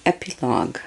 Epilogue.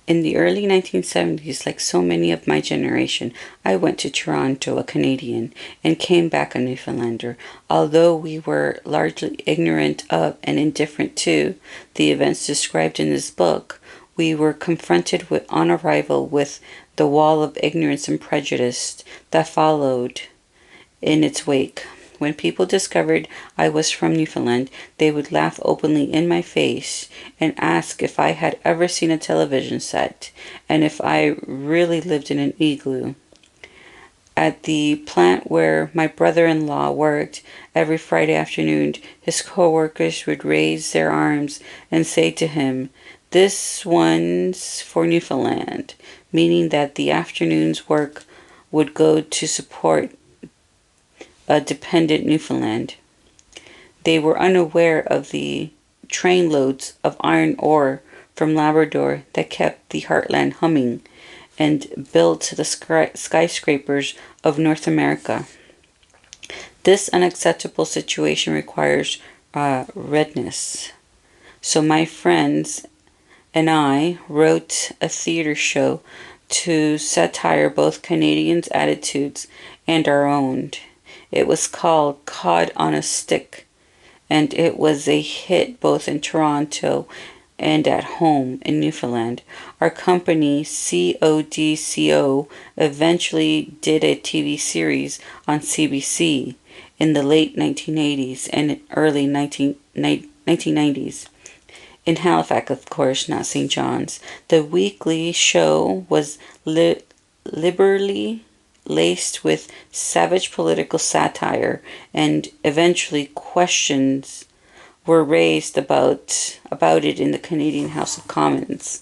In the early 1970s, like so many of my generation, I went to Toronto, a Canadian, and came back a Newfoundlander. Although we were largely ignorant of and indifferent to the events described in this book, we were confronted on arrival with the wall of ignorance and prejudice that followed in its wake. When people discovered I was from Newfoundland, they would laugh openly in my face and ask if I had ever seen a television set and if I really lived in an igloo. At the plant where my brother-in-law worked, every Friday afternoon, his co-workers would raise their arms and say to him, "This one's for Newfoundland," meaning that the afternoon's work would go to support a dependent Newfoundland. They were unaware of the trainloads of iron ore from Labrador that kept the heartland humming and built the skyscrapers of North America. This unacceptable situation requires redness. So my friends and I wrote a theater show to satire both Canadians' attitudes and our own. It was called Cod on a Stick, and it was a hit both in Toronto and at home in Newfoundland. Our company, CODCO, eventually did a TV series on CBC in the late 1980s and early 1990s. In Halifax, of course, not St. John's. The weekly show was liberally laced with savage political satire, and eventually questions were raised about it in the Canadian House of Commons,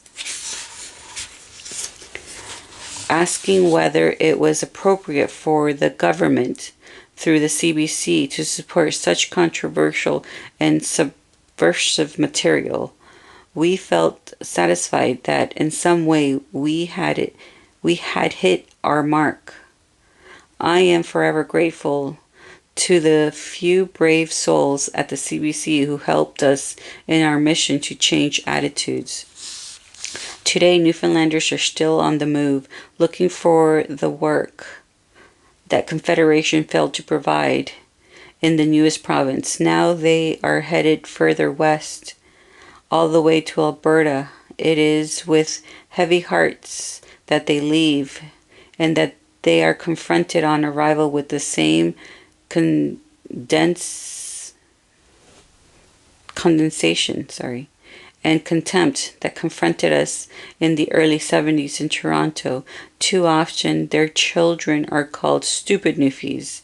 asking whether it was appropriate for the government through the CBC to support such controversial and subversive material. We felt satisfied that in some way we had hit our mark. I am forever grateful to the few brave souls at the CBC who helped us in our mission to change attitudes. Today, Newfoundlanders are still on the move, looking for the work that Confederation failed to provide in the newest province. Now they are headed further west, all the way to Alberta. It is with heavy hearts that they leave, and that they are confronted on arrival with the same condensation and contempt that confronted us in the early 70s in Toronto. Too often their children are called stupid Newfies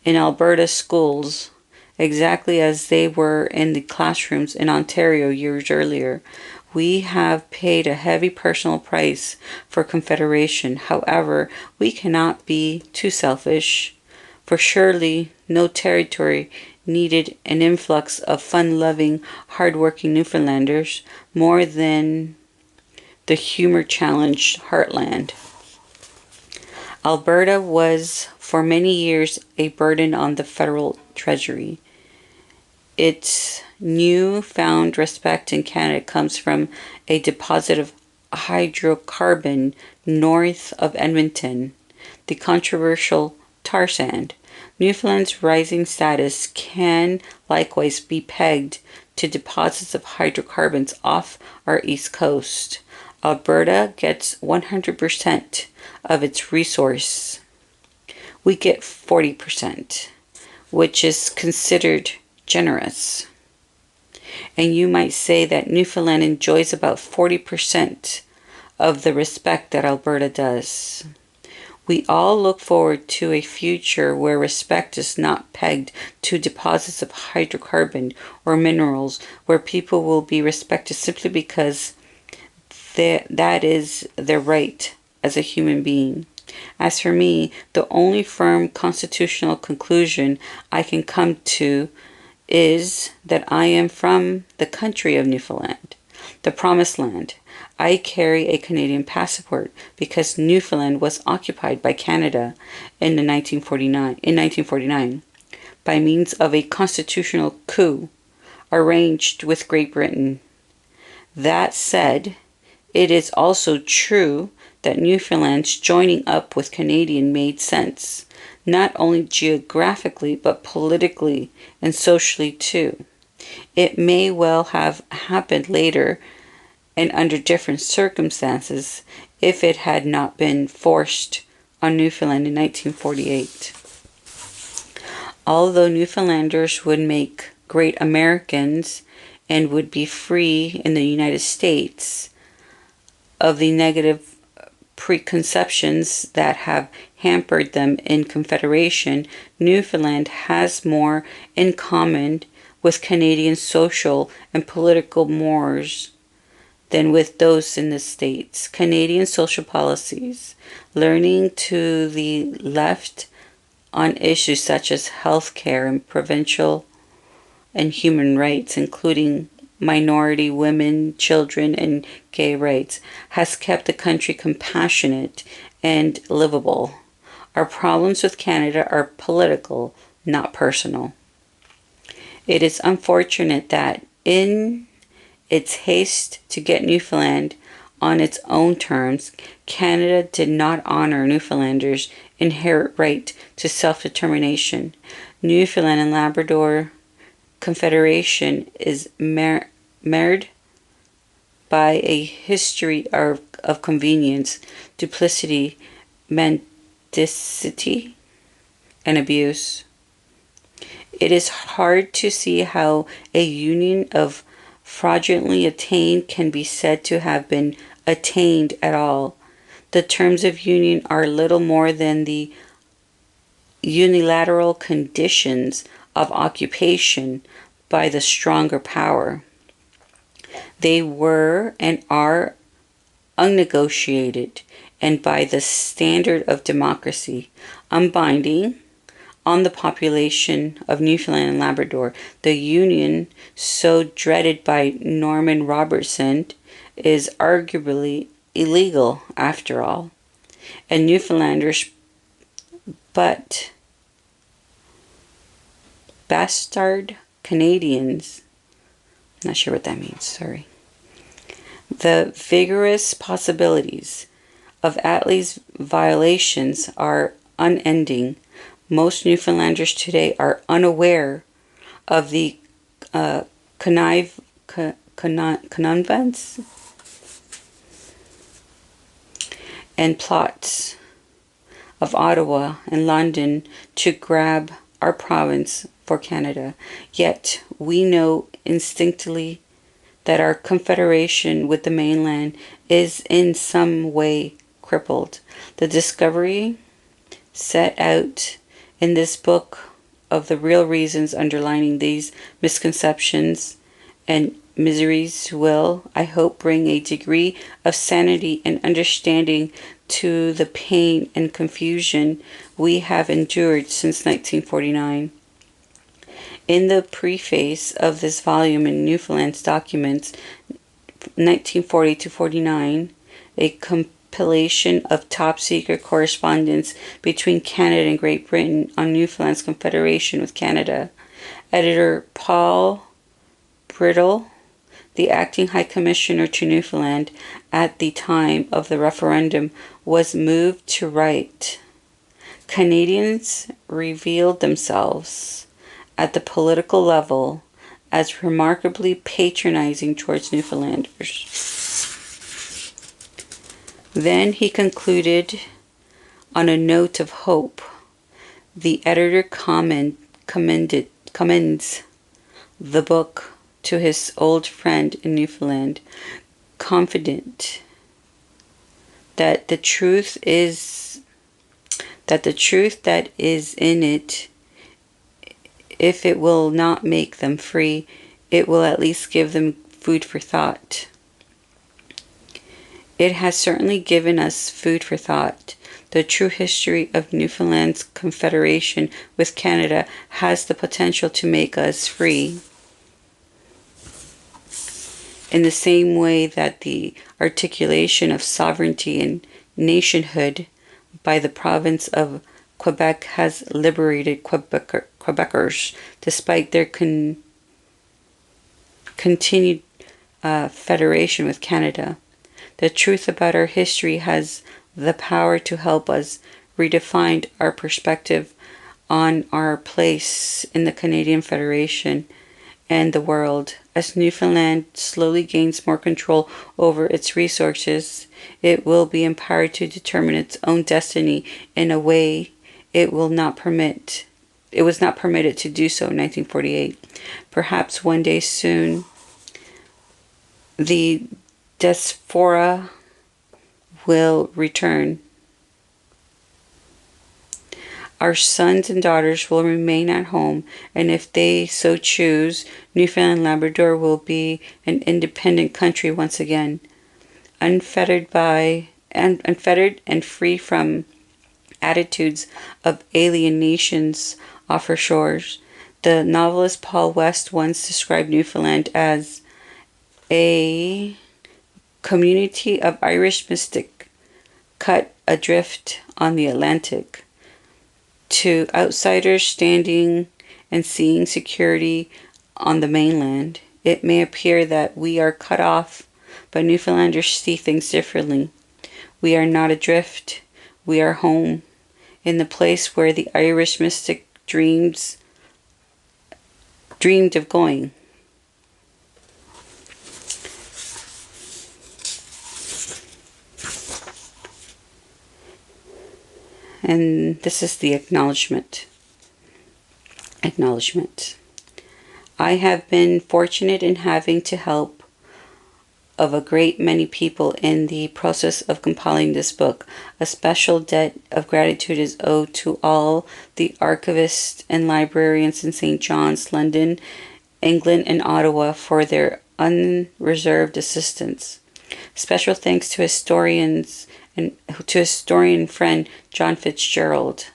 in Alberta schools, exactly as they were in the classrooms in Ontario years earlier. We have paid a heavy personal price for Confederation. However, we cannot be too selfish, for surely no territory needed an influx of fun-loving, hard-working Newfoundlanders more than the humor-challenged heartland. Alberta was for many years a burden on the federal treasury. Its newfound respect in Canada comes from a deposit of hydrocarbon north of Edmonton, the controversial tar sand. Newfoundland's rising status can likewise be pegged to deposits of hydrocarbons off our east coast. Alberta gets 100% of its resource. We get 40%, which is considered generous. And you might say that Newfoundland enjoys about 40% of the respect that Alberta does. We all look forward to a future where respect is not pegged to deposits of hydrocarbon or minerals, where people will be respected simply because that is their right as a human being. As for me, the only firm constitutional conclusion I can come to is that I am from the country of Newfoundland, the promised land. I carry a Canadian passport because Newfoundland was occupied by Canada in 1949 by means of a constitutional coup arranged with Great Britain. That said, it is also true that Newfoundland's joining up with Canadian made sense, not only geographically but politically and socially too. It may well have happened later and under different circumstances if it had not been forced on Newfoundland in 1948. Although Newfoundlanders would make great Americans and would be free in the United States of the negative preconceptions that have hampered them in Confederation, Newfoundland has more in common with Canadian social and political mores than with those in the States. Canadian social policies, leaning to the left on issues such as health care and provincial and human rights, including minority women, children, and gay rights, has kept the country compassionate and livable. Our problems with Canada are political, not personal. It is unfortunate that in its haste to get Newfoundland on its own terms, Canada did not honor Newfoundlanders' inherent right to self-determination. Newfoundland and Labrador Confederation is marred by a history of convenience, duplicity, mendacity, and abuse. It is hard to see how a union of fraudulently attained can be said to have been attained at all. The terms of union are little more than the unilateral conditions of occupation by the stronger power. They were and are unnegotiated, and by the standard of democracy, unbinding on the population of Newfoundland and Labrador. The union, so dreaded by Norman Robertson, is arguably illegal after all, and Newfoundlanders but bastard Canadians, not sure what that means, sorry. The vigorous possibilities of Atlee's violations are unending. Most Newfoundlanders today are unaware of the connivance and plots of Ottawa and London to grab our province for Canada. Yet we know instinctively that our confederation with the mainland is in some way crippled. The discovery set out in this book of the real reasons underlying these misconceptions and miseries will, I hope, bring a degree of sanity and understanding to the pain and confusion we have endured since 1949. In the preface of this volume in Newfoundland's Documents, 1940 to 49, a compilation of top-secret correspondence between Canada and Great Britain on Newfoundland's confederation with Canada, editor Paul Brittle, the acting High Commissioner to Newfoundland at the time of the referendum, was moved to write, Canadians revealed themselves at the political level as remarkably patronizing towards Newfoundlanders. Then he concluded on a note of hope. The editor commends the book to his old friend in Newfoundland, confident that the truth that is in it, if it will not make them free, it will at least give them food for thought. It has certainly given us food for thought. The true history of Newfoundland's confederation with Canada has the potential to make us free, in the same way that the articulation of sovereignty and nationhood by the province of Quebec has liberated Quebecers, despite their continued federation with Canada. The truth about our history has the power to help us redefine our perspective on our place in the Canadian Federation and the world. As Newfoundland slowly gains more control over its resources, it will be empowered to determine its own destiny in a way it was not permitted to do so in 1948. Perhaps one day soon, the diaspora will return. Our sons and daughters will remain at home, and if they so choose, Newfoundland and Labrador will be an independent country once again, unfettered and free from attitudes of alien nations off our shores. The novelist Paul West once described Newfoundland as a community of Irish mystic cut adrift on the Atlantic. To outsiders standing and seeing security on the mainland, it may appear that we are cut off, but Newfoundlanders see things differently. We are not adrift, we are home, in the place where the Irish mystic dreamed of going. And this is the acknowledgement. Acknowledgement. I have been fortunate in having to help of a great many people in the process of compiling this book. A special debt of gratitude is owed to all the archivists and librarians in St. John's, London, England, and Ottawa for their unreserved assistance. Special thanks to historians and to historian friend John Fitzgerald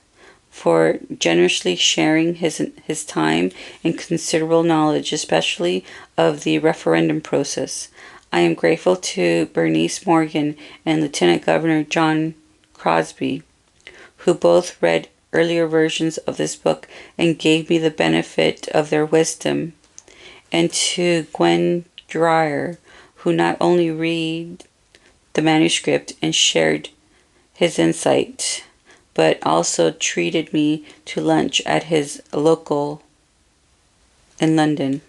for generously sharing his time and considerable knowledge, especially of the referendum process. I am grateful to Bernice Morgan and Lieutenant Governor John Crosbie, who both read earlier versions of this book and gave me the benefit of their wisdom, and to Gwen Dreyer, who not only read the manuscript and shared his insight, but also treated me to lunch at his local in London.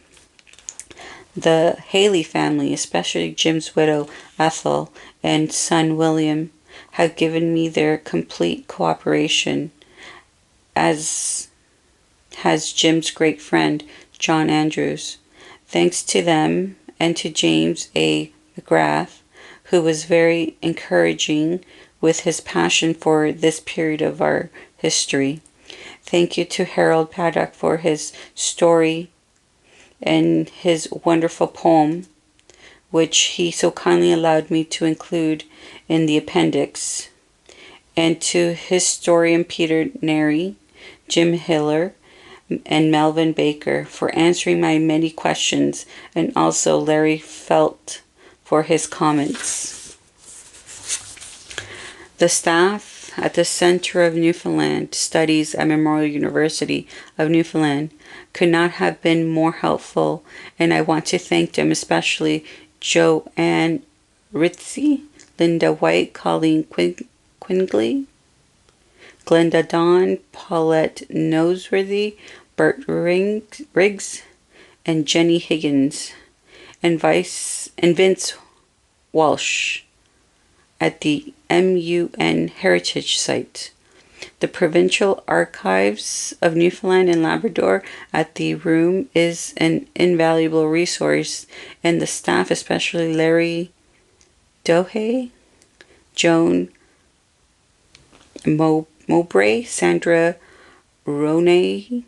The Haley family, especially Jim's widow Ethel and son William, have given me their complete cooperation, as has Jim's great friend John Andrews. Thanks to them and to James A. McGrath, who was very encouraging with his passion for this period of our history. Thank you to Harold Paddock for his story and his wonderful poem, which he so kindly allowed me to include in the appendix. And to historian Peter Neri, Jim Hiller, and Melvin Baker for answering my many questions, and also Larry Felt for his comments. The staff at the Center of Newfoundland Studies at Memorial University of Newfoundland could not have been more helpful, and I want to thank them, especially Joanne Ritzy, Linda White, Colleen Quingley, Glenda Dawn, Paulette Noseworthy, Bert Riggs, and Jenny Higgins, and Vince Walsh at the MUN Heritage Site. The Provincial Archives of Newfoundland and Labrador at the Room is an invaluable resource, and the staff, especially Larry Dohe, Joan Mowbray, Sandra Ronay,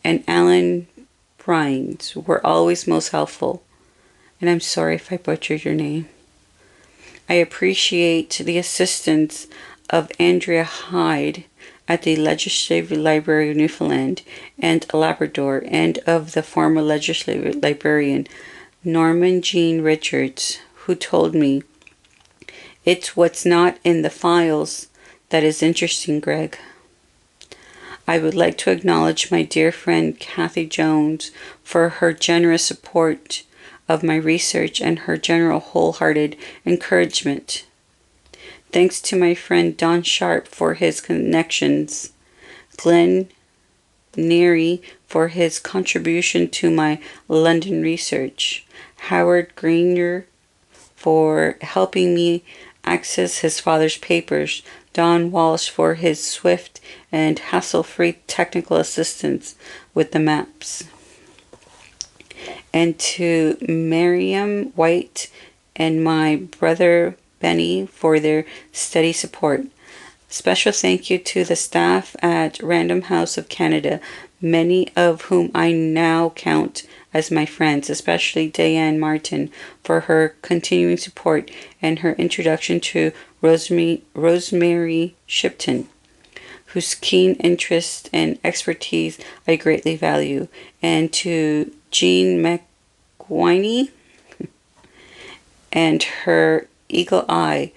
and Alan Brines, were always most helpful. And I'm sorry if I butchered your name. I appreciate the assistance of Andrea Hyde at the Legislative Library of Newfoundland and Labrador, and of the former legislative librarian Norman Jean Richards, who told me, "It's what's not in the files that is interesting, Greg." I would like to acknowledge my dear friend Kathy Jones for her generous support of my research and her general wholehearted encouragement. Thanks to my friend Don Sharp for his connections, Glenn Neary for his contribution to my London research, Howard Greener for helping me access his father's papers, Don Walsh for his swift and hassle-free technical assistance with the maps, and to Miriam White and my brother Benny for their steady support. Special thank you to the staff at Random House of Canada, many of whom I now count as my friends, especially Diane Martin for her continuing support and her introduction to Rosemary Shipton, whose keen interest and expertise I greatly value, and to Jean McGuiney and her eagle eye,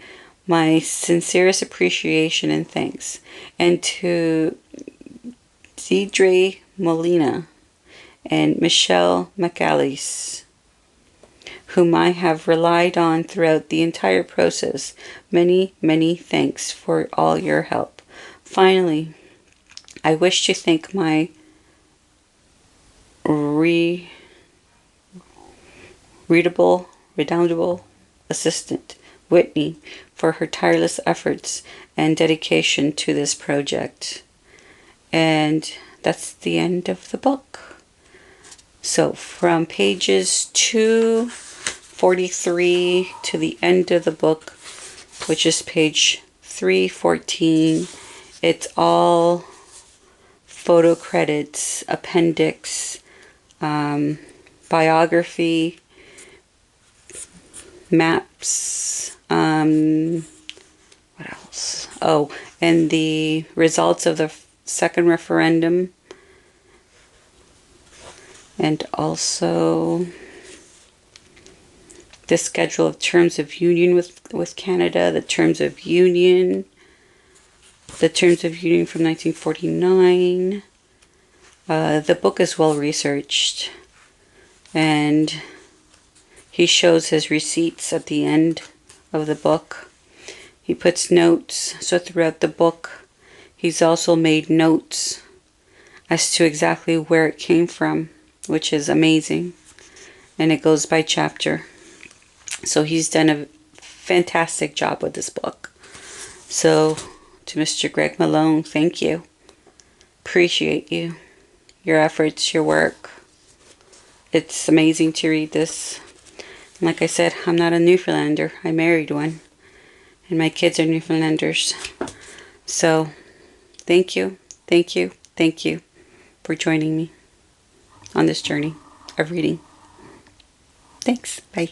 my sincerest appreciation and thanks, and to Deidre Molina and Michelle McAleese, whom I have relied on throughout the entire process. Many, many thanks for all your help. Finally, I wish to thank my redoubtable assistant, Whitney, for her tireless efforts and dedication to this project. And that's the end of the book. So from pages 243 to the end of the book, which is page 314, it's all photo credits, appendix, biography, maps, what else? Oh, and the results of the second referendum, and also the schedule of terms of union with Canada, the terms of union from 1949. The book is well researched, and he shows his receipts at the end of the book. He puts notes, so throughout the book he's also made notes as to exactly where it came from, which is amazing, and it goes by chapter. So he's done a fantastic job with this book. So to Mr. Greg Malone, thank you. Appreciate you, your efforts, your work. It's amazing to read this. And like I said, I'm not a Newfoundlander. I married one, and my kids are Newfoundlanders. So thank you for joining me on this journey of reading. Thanks. Bye.